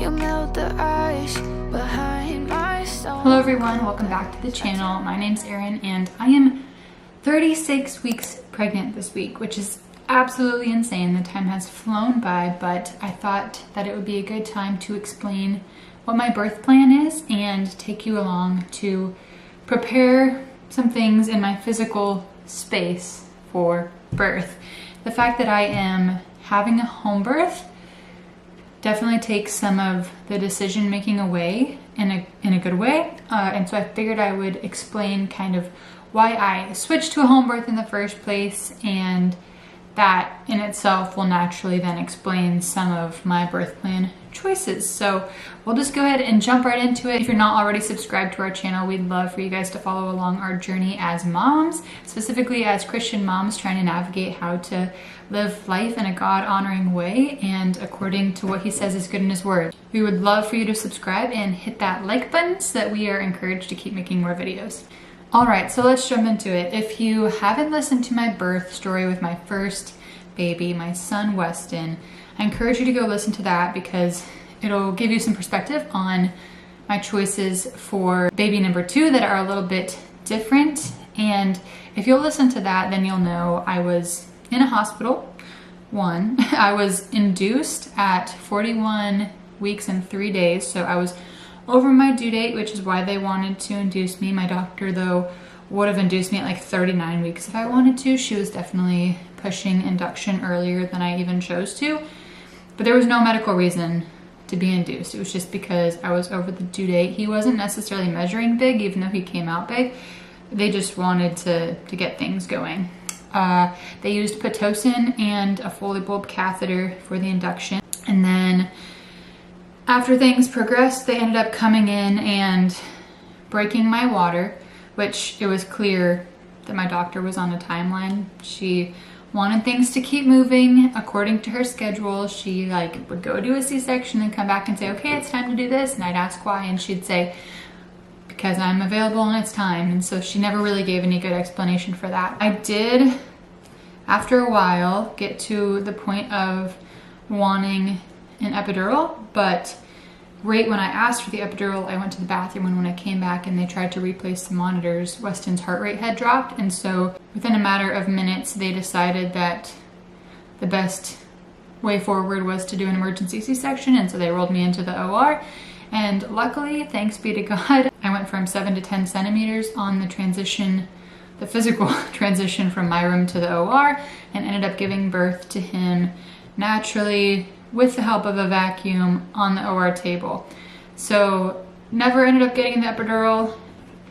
You melt the ice behind my soul. Hello everyone, welcome back to the channel. My name's Erin and I am 36 weeks pregnant this week, which is absolutely insane. The time has flown by, but I thought that it would be a good time to explain what my birth plan is and take you along to prepare some things in my physical space for birth. The fact that I am having a home birth definitely takes some of the decision making away in a good way. And so I figured I would explain kind of why I switched to a home birth in the first place, and that in itself will naturally then explain some of my birth plan choices. So we'll just go ahead and jump right into it. If you're not already subscribed to our channel, we'd love for you guys to follow along our journey as moms, specifically as Christian moms trying to navigate how to live life in a God-honoring way and according to what he says is good in his word. We would love for you to subscribe and hit that like button so that we are encouraged to keep making more videos. All right, so let's jump into it. If you haven't listened to my birth story with my first baby, my son Weston, I encourage you to go listen to that because it'll give you some perspective on my choices for baby number 2 that are a little bit different. And if you'll listen to that, then you'll know I was in a hospital. I was induced at 41 weeks and 3 days, so I was over my due date, which is why they wanted to induce me. My doctor, though, would have induced me at like 39 weeks if I wanted to. She was definitely pushing induction earlier than I even chose to. But there was no medical reason to be induced. It was just because I was over the due date. He wasn't necessarily measuring big, even though he came out big. They just wanted to get things going. They used Pitocin and a Foley bulb catheter for the induction. And then after things progressed, they ended up coming in and breaking my water, which it was clear that my doctor was on a timeline. She wanted things to keep moving according to her schedule. She would go do a C-section and come back and say, okay, it's time to do this. And I'd ask why, and she'd say, because I'm available and it's time. And so she never really gave any good explanation for that. I did, after a while, get to the point of wanting an epidural, but right when I asked for the epidural, I went to the bathroom, and when I came back and they tried to replace the monitors, Weston's heart rate had dropped. And so within a matter of minutes, they decided that the best way forward was to do an emergency C-section. And so they rolled me into the OR. And luckily, thanks be to God, I went from 7 to 10 centimeters on the transition, the physical transition from my room to the OR, and ended up giving birth to him naturally with the help of a vacuum on the OR table. So never ended up getting the epidural,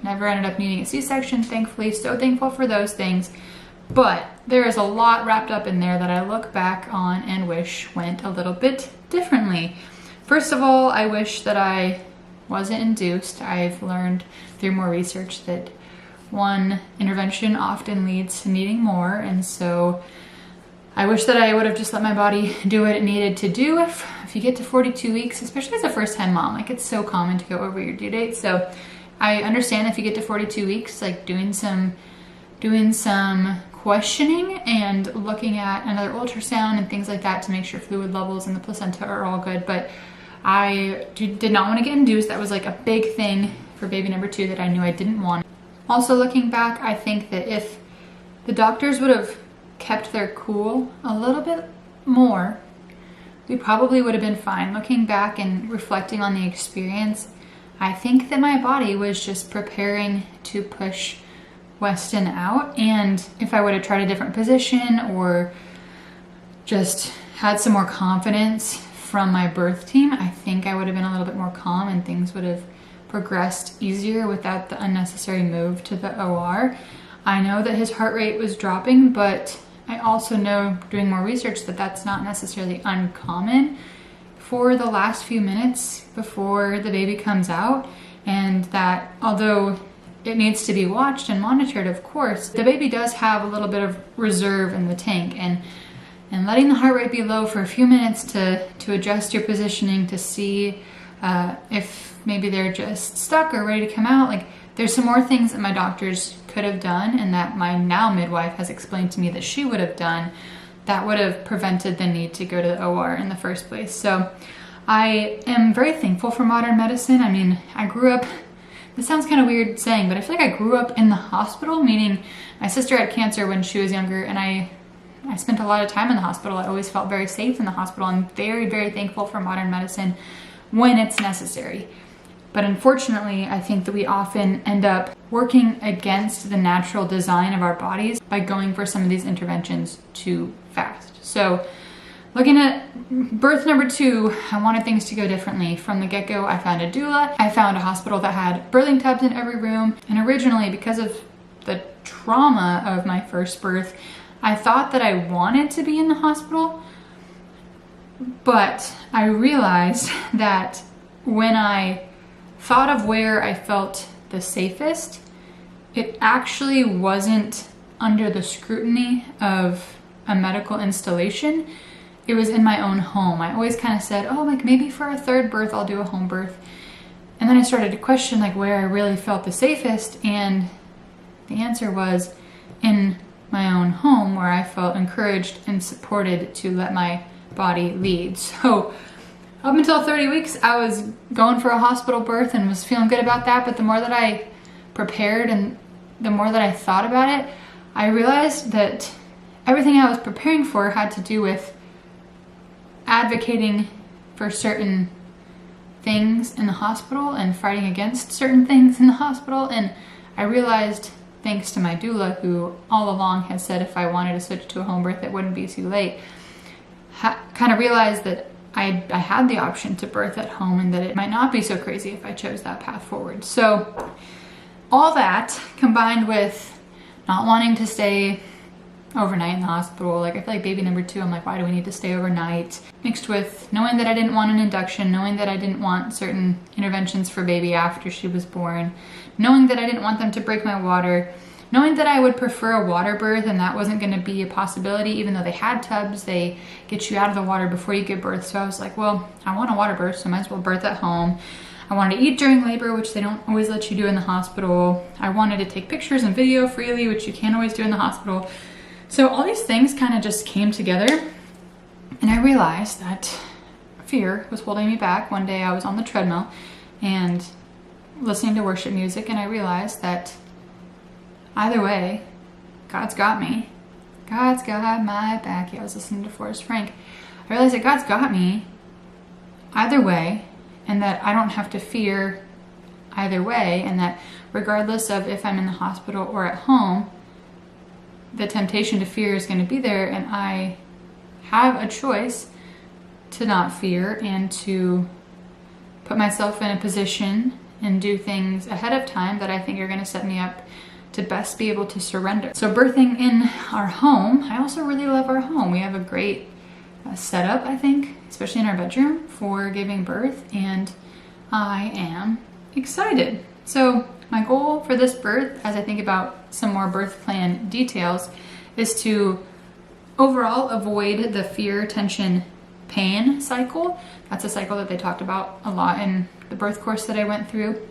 never ended up needing a C-section, thankfully. So thankful for those things. But there is a lot wrapped up in there that I look back on and wish went a little bit differently. First of all, I wish that I wasn't induced. I've learned through more research that one intervention often leads to needing more, and so I wish that I would have just let my body do what it needed to do. If you get to 42 weeks, especially as a first-time mom, it's so common to go over your due date. So I understand if you get to 42 weeks, doing some questioning and looking at another ultrasound and things like that to make sure fluid levels in the placenta are all good. But I did not want to get induced. That was a big thing for baby number 2 that I knew I didn't want. Also, looking back, I think that if the doctors would have kept their cool a little bit more, we probably would have been fine. Looking back and reflecting on the experience, I think that my body was just preparing to push Weston out, and if I would have tried a different position or just had some more confidence from my birth team, I think I would have been a little bit more calm and things would have progressed easier without the unnecessary move to the OR. I know that his heart rate was dropping, but I also know, doing more research, that that's not necessarily uncommon for the last few minutes before the baby comes out, and that although it needs to be watched and monitored, of course, the baby does have a little bit of reserve in the tank, and letting the heart rate be low for a few minutes to adjust your positioning to see if maybe they're just stuck or ready to come out. There's some more things that my doctors could have done and that my now midwife has explained to me that she would have done that would have prevented the need to go to the OR in the first place. So I am very thankful for modern medicine. I mean, I grew up, this sounds kind of weird saying, but I feel like I grew up in the hospital, meaning my sister had cancer when she was younger, and I spent a lot of time in the hospital. I always felt very safe in the hospital. I'm very, very thankful for modern medicine when it's necessary. But unfortunately, I think that we often end up working against the natural design of our bodies by going for some of these interventions too fast. So looking at birth number 2, I wanted things to go differently. From the get-go, I found a doula. I found a hospital that had birthing tubs in every room. And originally, because of the trauma of my first birth, I thought that I wanted to be in the hospital. But I realized that when I thought of where I felt the safest, it actually wasn't under the scrutiny of a medical installation. It was in my own home. I always kind of said, oh, like maybe for a third birth, I'll do a home birth. And then I started to question like where I really felt the safest. And the answer was in my own home, where I felt encouraged and supported to let my body lead. So up until 30 weeks, I was going for a hospital birth and was feeling good about that. But the more that I prepared and the more that I thought about it, I realized that everything I was preparing for had to do with advocating for certain things in the hospital and fighting against certain things in the hospital. And I realized, thanks to my doula, who all along had said if I wanted to switch to a home birth, it wouldn't be too late, kind of realized that I had the option to birth at home and that it might not be so crazy if I chose that path forward. So all that combined with not wanting to stay overnight in the hospital, like I feel like baby number 2, I'm like, why do we need to stay overnight? Mixed with knowing that I didn't want an induction, knowing that I didn't want certain interventions for baby after she was born, knowing that I didn't want them to break my water, knowing that I would prefer a water birth and that wasn't going to be a possibility. Even though they had tubs, they get you out of the water before you give birth. So I was like, well, I want a water birth, so I might as well birth at home. I wanted to eat during labor, which they don't always let you do in the hospital. I wanted to take pictures and video freely, which you can't always do in the hospital. So all these things kind of just came together, and I realized that fear was holding me back. One day I was on the treadmill and listening to worship music, and I realized that either way, God's got me. God's got my back. Yeah, I was listening to Forrest Frank. I realized that God's got me either way, and that I don't have to fear either way, and that regardless of if I'm in the hospital or at home, the temptation to fear is going to be there, and I have a choice to not fear and to put myself in a position and do things ahead of time that I think are going to set me up to best be able to surrender. So birthing in our home, I also really love our home. We have a great setup, I think, especially in our bedroom for giving birth, and I am excited. So my goal for this birth, as I think about some more birth plan details, is to overall avoid the fear, tension, pain cycle. That's a cycle that they talked about a lot in the birth course that I went through,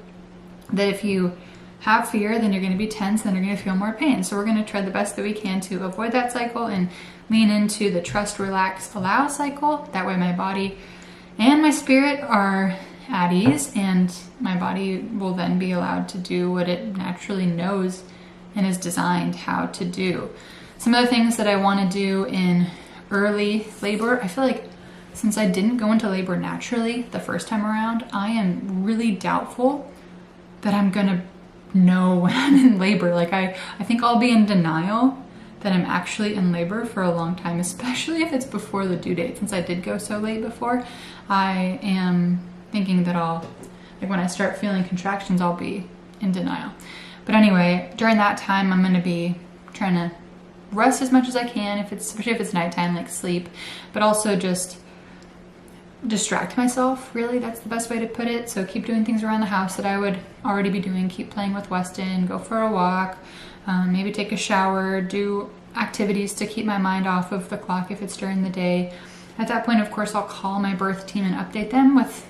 that if you have fear, then you're going to be tense, then you're going to feel more pain. So we're going to try the best that we can to avoid that cycle and lean into the trust, relax, allow cycle. That way my body and my spirit are at ease, and my body will then be allowed to do what it naturally knows and is designed how to do. Some of the things that I want to do in early labor, I feel like since I didn't go into labor naturally the first time around, I am really doubtful that I'm gonna know when I'm in labor. Like I think I'll be in denial that I'm actually in labor for a long time, especially if it's before the due date. Since I did go so late before, I am thinking that when I start feeling contractions, I'll be in denial. But anyway, during that time, I'm gonna be trying to rest as much as I can, especially if it's nighttime, like sleep, but also just distract myself, really. That's the best way to put it. So keep doing things around the house that I would already be doing. Keep playing with Weston, go for a walk, maybe take a shower, do activities to keep my mind off of the clock if it's during the day. At that point, of course, I'll call my birth team and update them with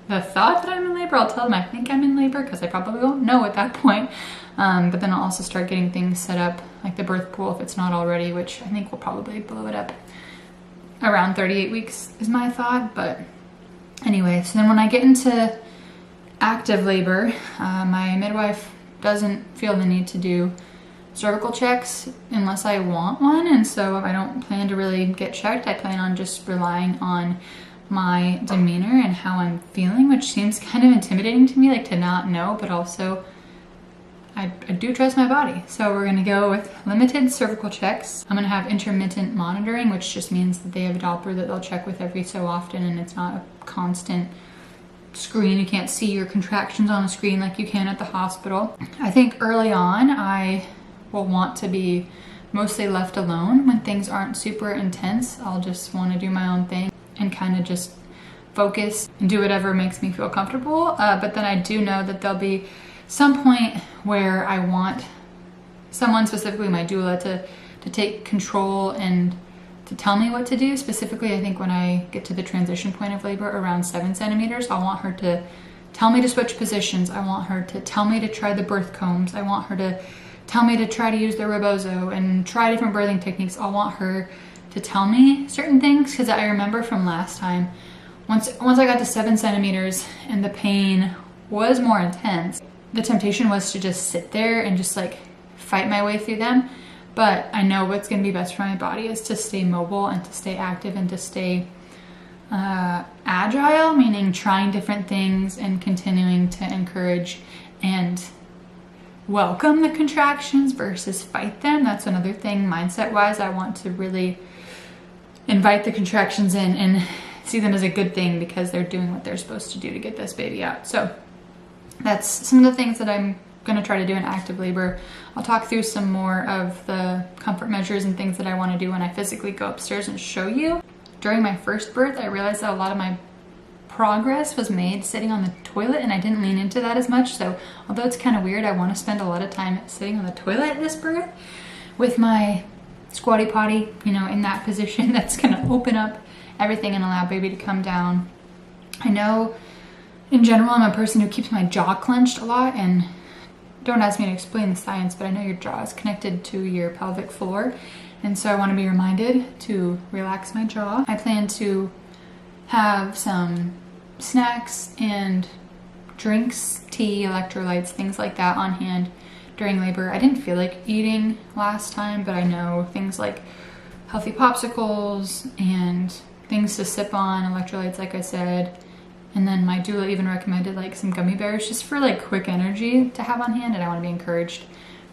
the thought that I'm in labor. I'll tell them I think I'm in labor, because I probably won't know at that point. But then I'll also start getting things set up, like the birth pool if it's not already, which I think will probably blow it up around 38 weeks is my thought. But Anyway, so then when I get into active labor, my midwife doesn't feel the need to do cervical checks unless I want one, and so I don't plan to really get checked. I plan on just relying on my demeanor and how I'm feeling, which seems kind of intimidating to me, like to not know, but also I do trust my body. So we're gonna go with limited cervical checks. I'm gonna have intermittent monitoring, which just means that they have a Doppler that they'll check with every so often, and it's not a constant screen. You can't see your contractions on a screen like you can at the hospital. I think early on I will want to be mostly left alone when things aren't super intense. I'll just want to do my own thing and kind of just focus and do whatever makes me feel comfortable. But then I do know that there'll be some point where I want someone, specifically my doula, to take control and to tell me what to do. Specifically, I think when I get to the transition point of labor around 7 centimeters, I want her to tell me to switch positions. I want her to tell me to try the birth combs. I want her to tell me to try to use the rebozo and try different birthing techniques. I want her to tell me certain things, because I remember from last time, once I got to 7 centimeters and the pain was more intense, the temptation was to just sit there and just like fight my way through them. But I know what's going to be best for my body is to stay mobile and to stay active and to stay agile, meaning trying different things and continuing to encourage and welcome the contractions versus fight them. That's another thing mindset wise. I want to really invite the contractions in and see them as a good thing because they're doing what they're supposed to do to get this baby out. So that's some of the things that I'm going to try to do in active labor. I'll talk through some more of the comfort measures and things that I want to do when I physically go upstairs and show you. During my first birth, I realized that a lot of my progress was made sitting on the toilet, and I didn't lean into that as much. So although it's kind of weird, I want to spend a lot of time sitting on the toilet this birth with my squatty potty, you know, in that position. That's going to open up everything and allow baby to come down. I know in general I'm a person who keeps my jaw clenched a lot, and don't ask me to explain the science, but I know your jaw is connected to your pelvic floor, and so I want to be reminded to relax my jaw. I plan to have some snacks and drinks, tea, electrolytes, things like that on hand during labor. I didn't feel like eating last time, but I know things like healthy popsicles and things to sip on, electrolytes like I said. And then my doula even recommended like some gummy bears just for like quick energy to have on hand, and I want to be encouraged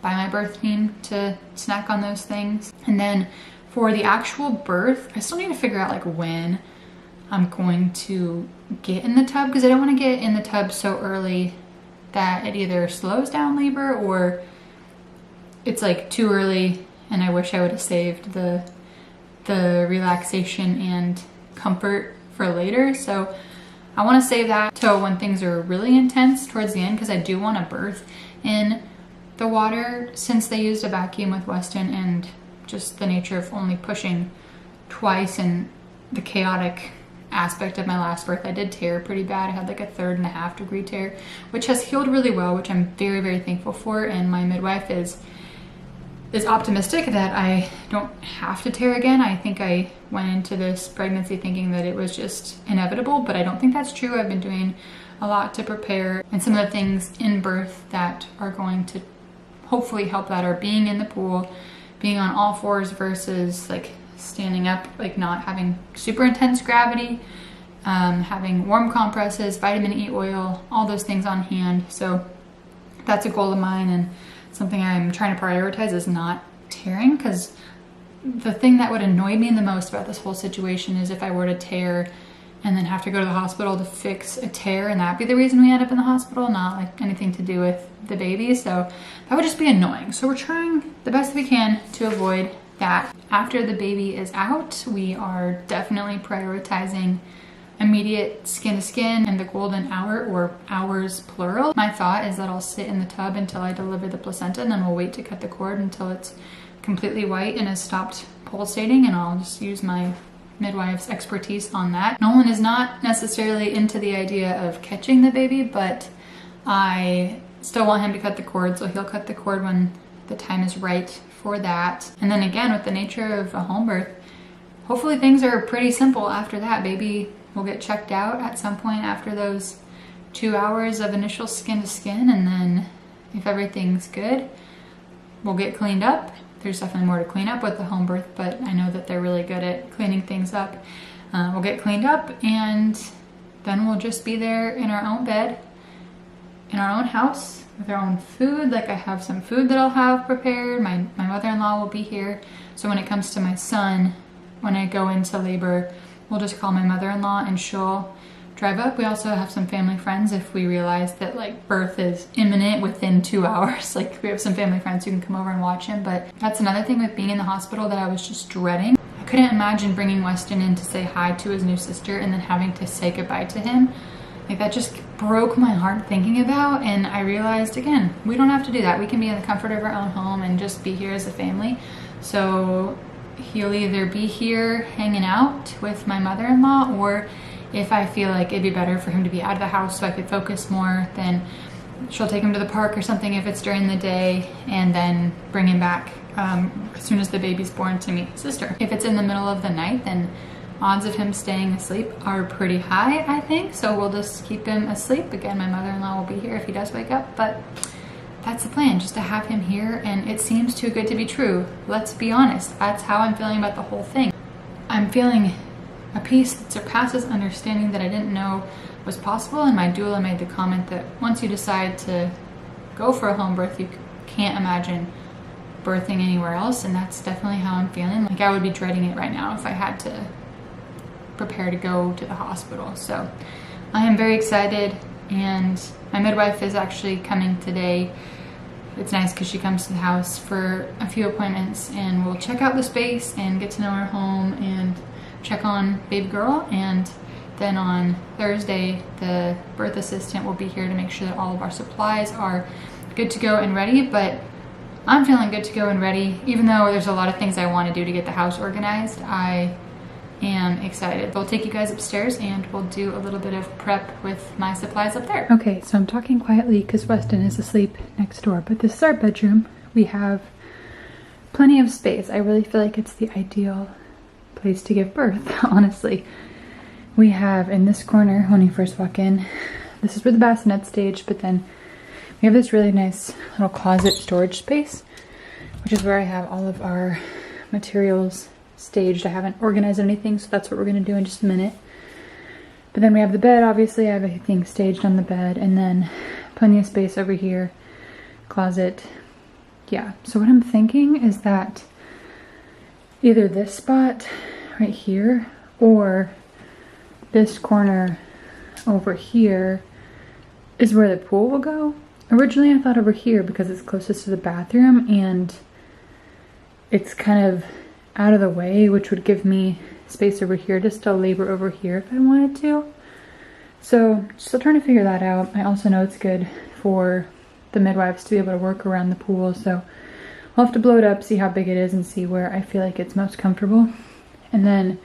by my birth team to snack on those things. And then for the actual birth, I still need to figure out like when I'm going to get in the tub, because I don't want to get in the tub so early that it either slows down labor or it's like too early and I wish I would have saved the relaxation and comfort for later. So I want to save that till when things are really intense towards the end, because I do want to birth in the water, since they used a vacuum with Weston and just the nature of only pushing twice and the chaotic aspect of my last birth. I did tear pretty bad. I had like a 3.5 degree tear, which has healed really well, which I'm very, very thankful for. And my midwife is optimistic that I don't have to tear again. I think I went into this pregnancy thinking that it was just inevitable, but I don't think that's true. I've been doing a lot to prepare, and some of the things in birth that are going to hopefully help that are being in the pool, being on all fours versus like standing up, like not having super intense gravity, having warm compresses, vitamin E oil, all those things on hand. So that's a goal of mine, and something I'm trying to prioritize is not tearing, because the thing that would annoy me the most about this whole situation is if I were to tear and then have to go to the hospital to fix a tear, and that be the reason we end up in the hospital, not like anything to do with the baby. So that would just be annoying. So we're trying the best we can to avoid that. After the baby is out, we are definitely prioritizing immediate skin to skin and the golden hour, or hours plural. My thought is that I'll sit in the tub until I deliver the placenta, and then we'll wait to cut the cord until it's completely white and has stopped pulsating, and I'll just use my midwife's expertise on that. Nolan is not necessarily into the idea of catching the baby, but I still want him to cut the cord, so he'll cut the cord when the time is right for that. And then again, with the nature of a home birth, hopefully things are pretty simple after that. Baby we'll get checked out at some point after those 2 hours of initial skin to skin, and then if everything's good, we'll get cleaned up. There's definitely more to clean up with the home birth, but I know that they're really good at cleaning things up. We'll get cleaned up, and then we'll just be there in our own bed, in our own house, with our own food. Like, I have some food that I'll have prepared. My mother-in-law will be here. So when it comes to my son, when I go into labor, we'll just call my mother-in-law and she'll drive up. We also have some family friends if we realize that like birth is imminent within 2 hours. Like, we have some family friends who can come over and watch him. But that's another thing with being in the hospital that I was just dreading. I couldn't imagine bringing Weston in to say hi to his new sister and then having to say goodbye to him. Like, that just broke my heart thinking about, and I realized, again, we don't have to do that. We can be in the comfort of our own home and just be here as a family. So he'll either be here hanging out with my mother-in-law, or if I feel like it'd be better for him to be out of the house so I could focus more, then she'll take him to the park or something if it's during the day, and then bring him back as soon as the baby's born to meet his sister. If it's in the middle of the night, then odds of him staying asleep are pretty high, I think. So we'll just keep him asleep. Again, my mother-in-law will be here if he does wake up, but that's the plan, just to have him here, and it seems too good to be true. Let's be honest, that's how I'm feeling about the whole thing. I'm feeling a peace that surpasses understanding that I didn't know was possible, and my doula made the comment that once you decide to go for a home birth, you can't imagine birthing anywhere else, and that's definitely how I'm feeling. Like, I would be dreading it right now if I had to prepare to go to the hospital. So I am very excited, and my midwife is actually coming today. It's nice because she comes to the house for a few appointments, and we'll check out the space and get to know our home and check on baby girl. And then on Thursday, the birth assistant will be here to make sure that all of our supplies are good to go and ready. But I'm feeling good to go and ready, even though there's a lot of things I want to do to get the house organized. I am excited. We'll take you guys upstairs and we'll do a little bit of prep with my supplies up there. Okay, so I'm talking quietly because Weston is asleep next door, but this is our bedroom. We have plenty of space. I really feel like it's the ideal place to give birth, honestly. We have in this corner, when you first walk in, this is where the bassinet stage, but then we have this really nice little closet storage space, which is where I have all of our materials staged. I haven't organized anything, so that's what we're gonna do in just a minute. But then we have the bed, obviously. I have everything staged on the bed, and then plenty of space over here, closet. Yeah, so what I'm thinking is that either this spot right here or this corner over here is where the pool will go. Originally I thought over here because it's closest to the bathroom and it's kind of out of the way, which would give me space over here to still labor over here if I wanted to. So still trying to figure that out. I also know it's good for the midwives to be able to work around the pool, so I'll have to blow it up, see how big it is, and see where I feel like it's most comfortable. And then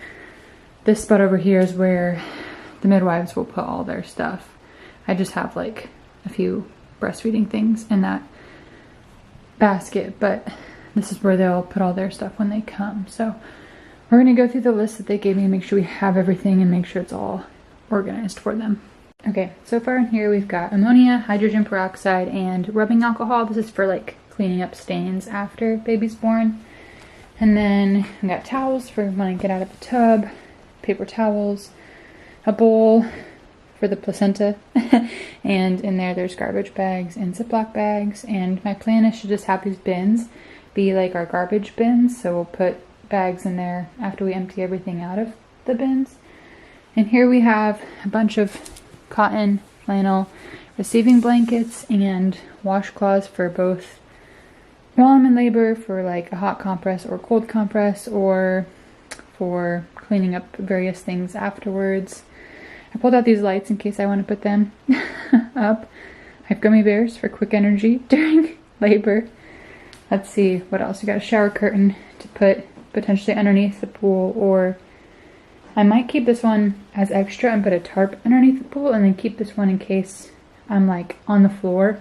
this spot over here is where the midwives will put all their stuff. I just have like a few breastfeeding things in that basket, but this is where they'll put all their stuff when they come. So we're gonna go through the list that they gave me and make sure we have everything and make sure it's all organized for them. Okay, so far in here we've got ammonia, hydrogen peroxide, and rubbing alcohol. This is for like cleaning up stains after baby's born. And then we got towels for when I get out of the tub, paper towels, a bowl for the placenta, and in there's garbage bags and Ziploc bags. And my plan is to just have these bins be like our garbage bins, so we'll put bags in there after we empty everything out of the bins. And here we have a bunch of cotton, flannel, receiving blankets, and washcloths for both while I'm in labor, for like a hot compress or cold compress, or for cleaning up various things afterwards. I pulled out these lights in case I want to put them up. I have gummy bears for quick energy during labor. Let's see, what else? We got a shower curtain to put potentially underneath the pool, or I might keep this one as extra and put a tarp underneath the pool, and then keep this one in case I'm like on the floor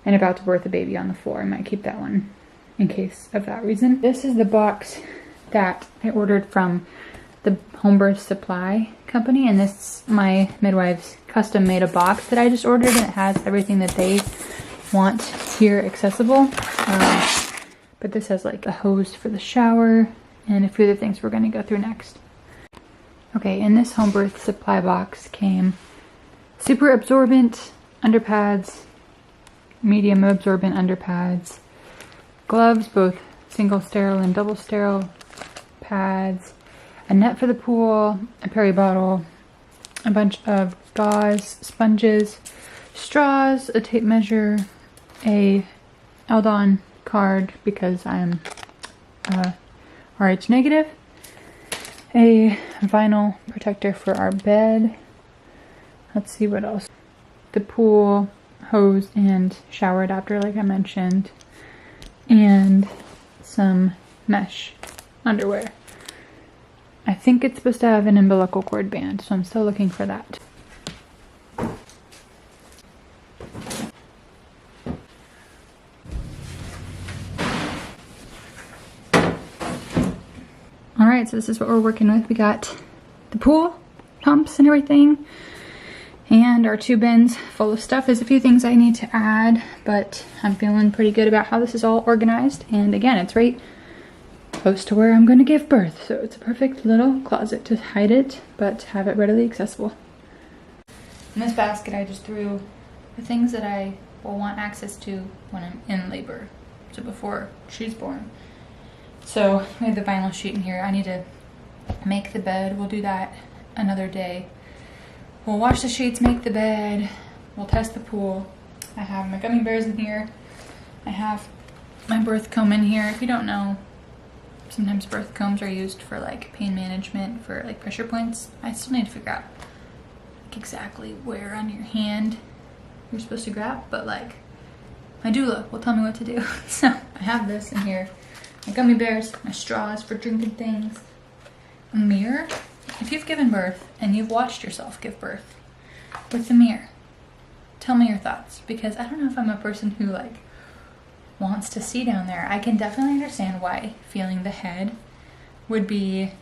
and about to birth a baby on the floor. I might keep that one in case of that reason. This is the box that I ordered from the home birth supply company, and this my midwife's custom made a box that I just ordered, and it has everything that they want here accessible. But this has like a hose for the shower and a few other things we're going to go through next. Okay, in this home birth supply box came super absorbent underpads, medium absorbent underpads, gloves, both single sterile and double sterile, pads, a net for the pool, a peri bottle, a bunch of gauze, sponges, straws, a tape measure, a Eldon card because I'm RH negative, a vinyl protector for our bed. Let's see what else. The pool hose and shower adapter like I mentioned, and some mesh underwear. I think it's supposed to have an umbilical cord band, so I'm still looking for that. Alright, so this is what we're working with. We got the pool pumps and everything, and our 2 bins full of stuff. There's a few things I need to add, but I'm feeling pretty good about how this is all organized. And again, it's right close to where I'm going to give birth, so it's a perfect little closet to hide it, but have it readily accessible. In this basket, I just threw the things that I will want access to when I'm in labor, so before she's born. So we have the vinyl sheet in here. I need to make the bed. We'll do that another day. We'll wash the sheets, make the bed, we'll test the pool. I have my gummy bears in here. I have my birth comb in here. If you don't know, sometimes birth combs are used for like pain management, for like pressure points. I still need to figure out like exactly where on your hand you're supposed to grab, but like my doula will tell me what to do. So I have this in here. My gummy bears, my straws for drinking things, a mirror. If you've given birth and you've watched yourself give birth with the mirror, tell me your thoughts, because I don't know if I'm a person who like wants to see down there. I can definitely understand why feeling the head would be,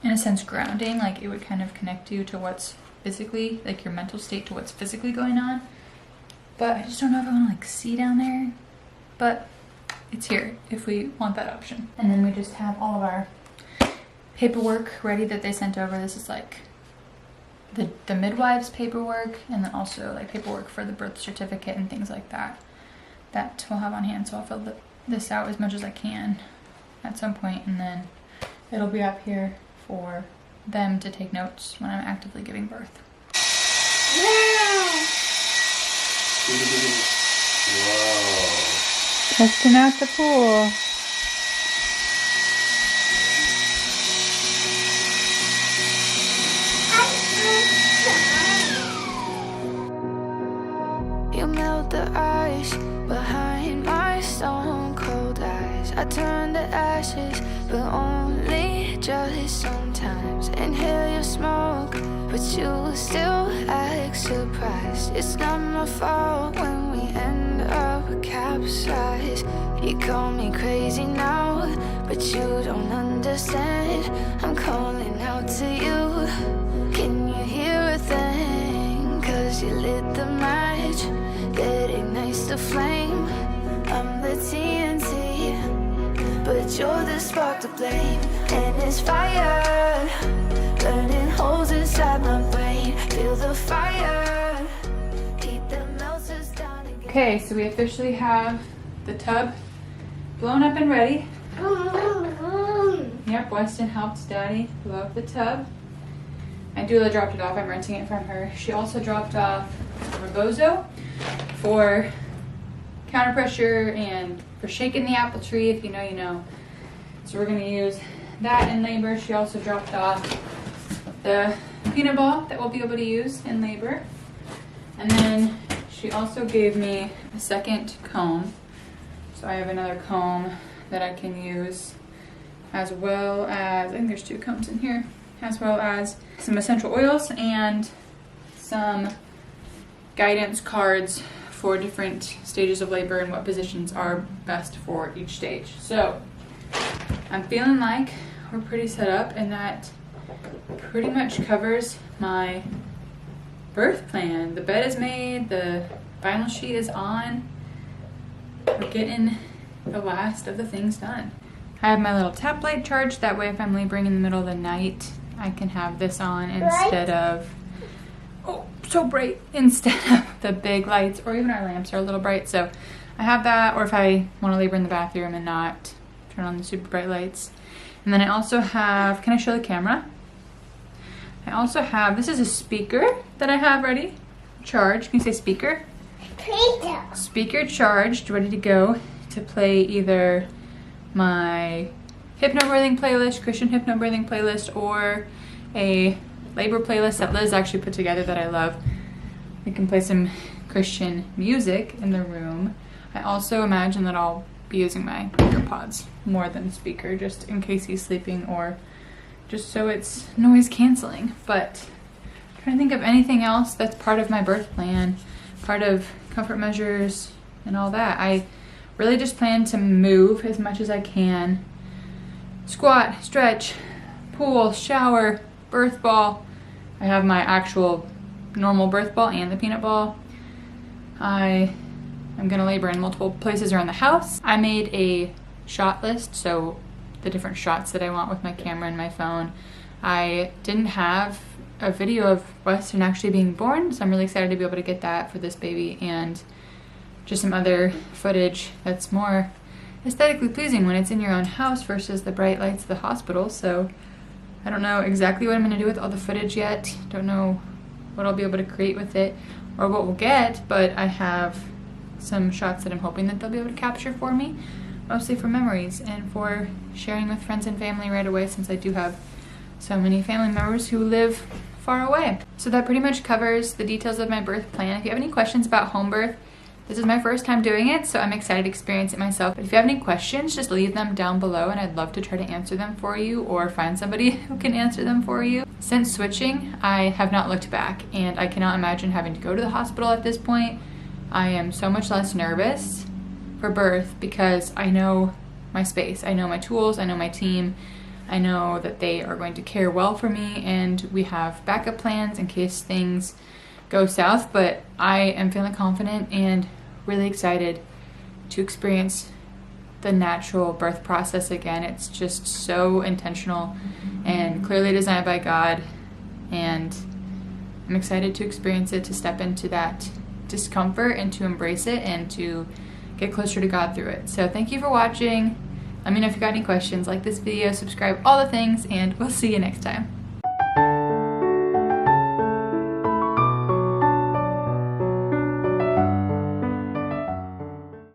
in a sense, grounding. Like it would kind of connect you to what's physically, like your mental state to what's physically going on. But I just don't know if I want to like see down there. But it's here if we want that option. And then we just have all of our paperwork ready that they sent over. This is like the midwife's paperwork, and then also like paperwork for the birth certificate and things like that that we'll have on hand. So I'll fill this out as much as I can at some point, and then it'll be up here for them to take notes when I'm actively giving birth. Wow. Testing out the pool. You melt the ice behind my stone cold eyes. I turn to ashes, but only just sometimes. Inhale your smoke, but you still act surprised. It's not my fault when we end up capsized. You call me crazy now, but you don't understand. I'm calling out to you. Can you hear a thing? 'Cause you lit the match that ignites the flame. I'm the TNT, but you're the spark to blame. And it's fire, burning holes inside my brain. Feel the fire, heat that melts us down again. Okay, so we officially have the tub blown up and ready. Yep, Weston helped Daddy blow up the tub. My doula dropped it off. I'm renting it from her. She also dropped off a rebozo for counter pressure and for shaking the apple tree. If you know, you know. So we're going to use that in labor. She also dropped off the peanut ball that we'll be able to use in labor. And then she also gave me a second comb. So I have another comb that I can use, as well as, I think there's 2 combs in here, as well as some essential oils and some guidance cards for different stages of labor and what positions are best for each stage. So I'm feeling like we're pretty set up, and that pretty much covers my birth plan. The bed is made, the vinyl sheet is on. We're getting the last of the things done. I have my little tap light charged, that way if I'm laboring in the middle of the night, I can have this on instead of, oh, so bright, instead of the big lights, or even our lamps are a little bright, so I have that, or if I want to labor in the bathroom and not turn on the super bright lights. And then I also have, can I show the camera? I also have, this is a speaker that I have ready, charged. Can you say speaker? Speaker charged, ready to go to play either my hypnobirthing playlist, Christian hypnobirthing playlist, or a labor playlist that Liz actually put together that I love. We can play some Christian music in the room. I also imagine that I'll be using my earpods more than speaker, just in case he's sleeping or just so it's noise canceling. But I'm trying to think of anything else that's part of my birth plan, part of comfort measures and all that. I really just plan to move as much as I can. Squat, stretch, pool, shower, birth ball. I have my actual normal birth ball and the peanut ball. I'm gonna labor in multiple places around the house. I made a shot list, so the different shots that I want with my camera and my phone. I didn't have a video of Weston actually being born, so I'm really excited to be able to get that for this baby, and just some other footage that's more aesthetically pleasing when it's in your own house versus the bright lights of the hospital. So I don't know exactly what I'm going to do with all the footage yet. Don't know what I'll be able to create with it or what we'll get, but I have some shots that I'm hoping that they'll be able to capture for me, mostly for memories and for sharing with friends and family right away, since I do have so many family members who live far away. So that pretty much covers the details of my birth plan. If you have any questions about home birth, this is my first time doing it, so I'm excited to experience it myself. But if you have any questions, just leave them down below and I'd love to try to answer them for you or find somebody who can answer them for you. Since switching, I have not looked back, and I cannot imagine having to go to the hospital at this point. I am so much less nervous for birth because I know my space, I know my tools, I know my team, I know that they are going to care well for me, and we have backup plans in case things go south. But I am feeling confident and really excited to experience the natural birth process again. It's just so intentional and clearly designed by God, and I'm excited to experience it, to step into that discomfort and to embrace it and to get closer to God through it. So thank you for watching. Let me know if you got any questions. Like this video, subscribe, all the things, and we'll see you next time.